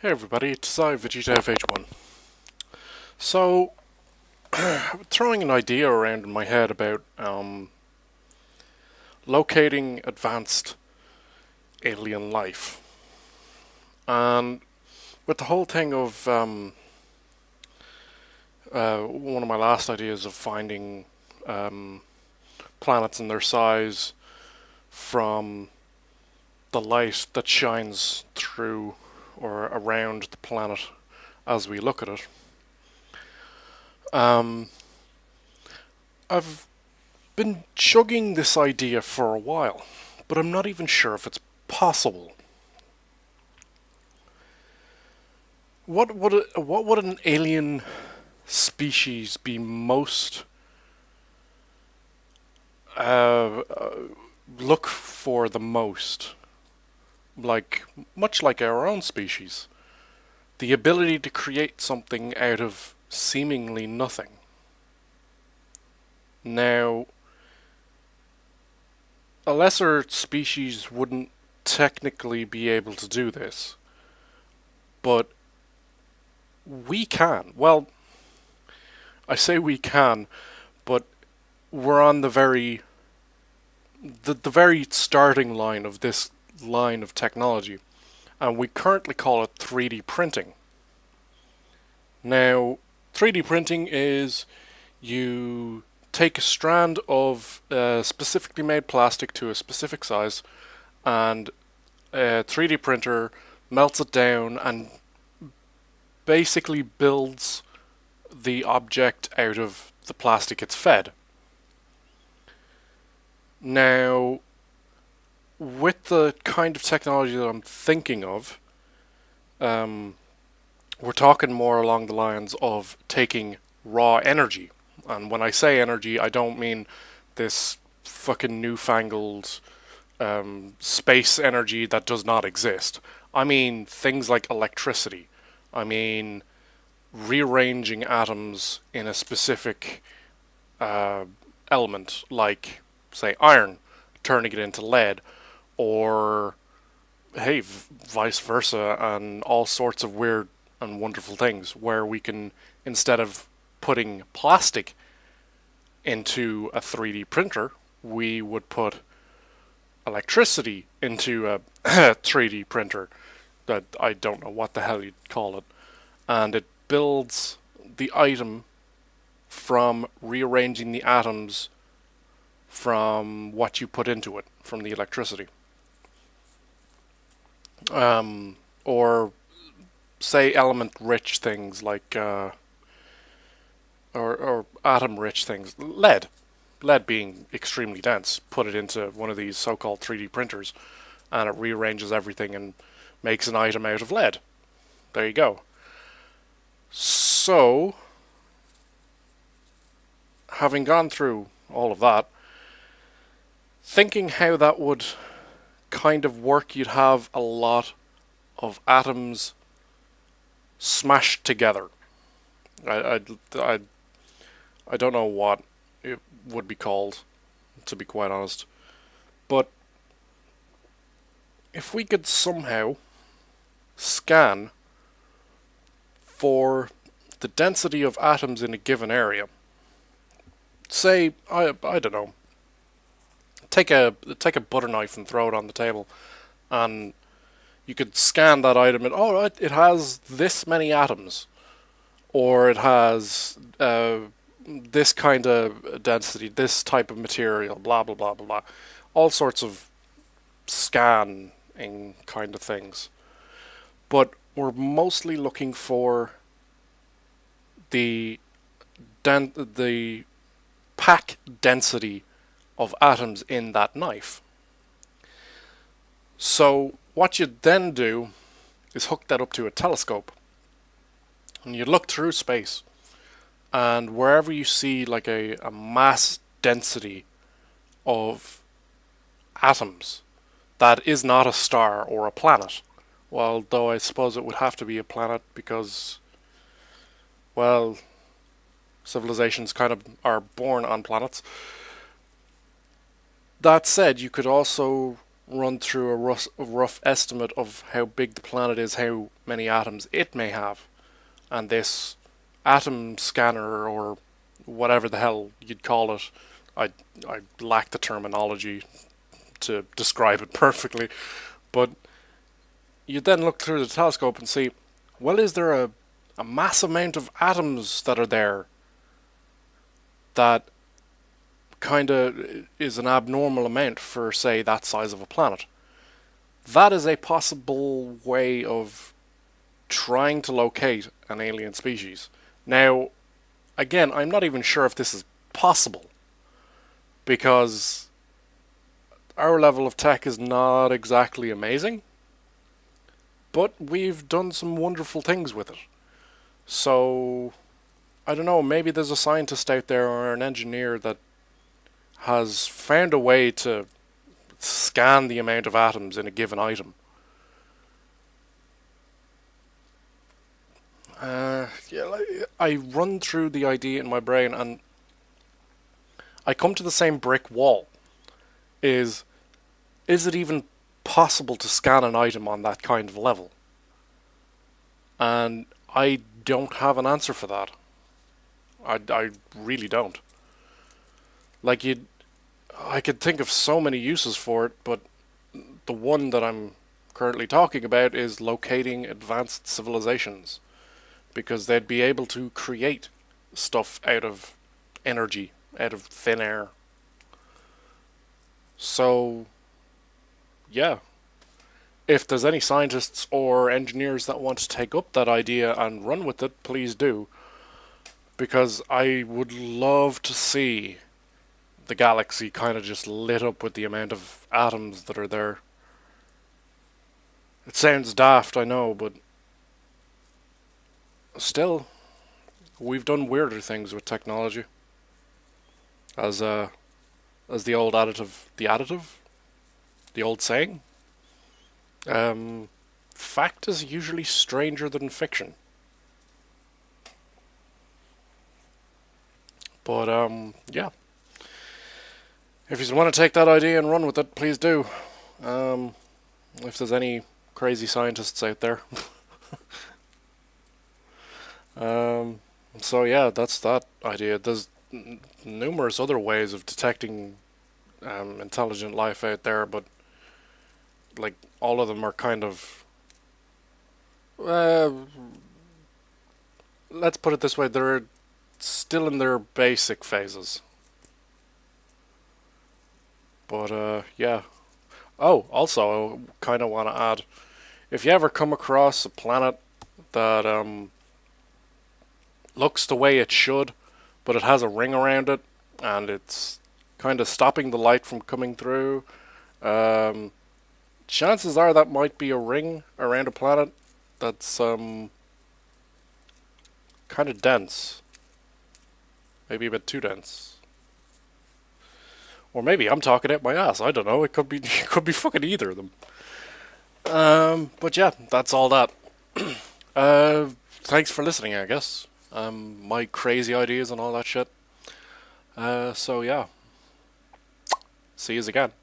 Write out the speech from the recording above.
Hey everybody, it's I, Vegeta FH1. So, throwing an idea around in my head about locating advanced alien life. And with the whole thing of one of my last ideas of finding um, planets and their size from the light that shines through or around the planet as we look at it. Um, I've been chugging this idea for a while, but I'm not even sure if it's possible. What would an alien species be most uh, uh, look for the most? Like much like our own species, the ability to create something out of seemingly nothing. Now, a lesser species wouldn't technically be able to do this, but we can. Well, I say we can, but we're on the very starting line of this line of technology, and we currently call it 3D printing. Now, 3D printing is you take a strand of specifically made plastic to a specific size, and a 3D printer melts it down and basically builds the object out of the plastic it's fed. Now, with the kind of technology that I'm thinking of, um, we're talking more along the lines of taking raw energy. And when I say energy, I don't mean this fucking newfangled space energy that does not exist. I mean things like electricity. I mean rearranging atoms in a specific uh, element, like, say, iron, turning it into lead, or, hey, vice versa, and all sorts of weird and wonderful things where we can, instead of putting plastic into a 3D printer, we would put electricity into a 3D printer that I don't know what the hell you'd call it, and it builds the item from rearranging the atoms from what you put into it, from the electricity. Or say element rich things like, or atom rich things, lead being extremely dense, put it into one of these so-called 3D printers, and it rearranges everything and makes an item out of lead. There you go. So, having gone through all of that, thinking how that would kind of work, you'd have a lot of atoms smashed together. I, I, I don't know what it would be called, to be quite honest. But if we could somehow scan for the density of atoms in a given area, say, I don't know, take a butter knife and throw it on the table, and you could scan that item and, oh, it has this many atoms, or it has this kind of density, this type of material, blah blah blah blah blah, all sorts of scanning kind of things. But we're mostly looking for the the pack density of atoms in that knife. So what you'd then do is hook that up to a telescope, and you look through space, and wherever you see like a mass density of atoms that is not a star or a planet, well, though I suppose it would have to be a planet because, well, civilizations kind of are born on planets. That said, you could also run through a rough estimate of how big the planet is, how many atoms it may have, and this atom scanner or whatever the hell you'd call it, I I lack the terminology to describe it perfectly, but you then look through the telescope and see, well, is there a mass amount of atoms that are there that kind of is an abnormal amount for, say, that size of a planet? That is a possible way of trying to locate an alien species. Now, again, I'm not even sure if this is possible because our level of tech is not exactly amazing, but we've done some wonderful things with it. So, I don't know, maybe there's a scientist out there or an engineer that has found a way to scan the amount of atoms in a given item. Yeah, I run through the idea in my brain and I come to the same brick wall. Is it even possible to scan an item on that kind of level? And I don't have an answer for that. I really don't. Like I could think of so many uses for it, but the one that I'm currently talking about is locating advanced civilizations, because they'd be able to create stuff out of energy, out of thin air. So, yeah, if there's any scientists or engineers that want to take up that idea and run with it, please do, because I would love to see the galaxy kind of just lit up with the amount of atoms that are there. It sounds daft, I know, but still, we've done weirder things with technology. As as the old saying, fact is usually stranger than fiction. But yeah, if you want to take that idea and run with it, please do. If there's any crazy scientists out there. So yeah, that's that idea. There's numerous other ways of detecting intelligent life out there, but like all of them are kind of uh, let's put it this way, they're still in their basic phases. But yeah. Oh, also, I kind of want to add, if you ever come across a planet that looks the way it should, but it has a ring around it, and it's kind of stopping the light from coming through, um, chances are that might be a ring around a planet that's kind of dense, maybe a bit too dense. Or maybe I'm talking out my ass. I don't know. It could be it could be fucking either of them. But yeah, that's all that. Thanks for listening, I guess. My crazy ideas and all that shit. So yeah, see yous again.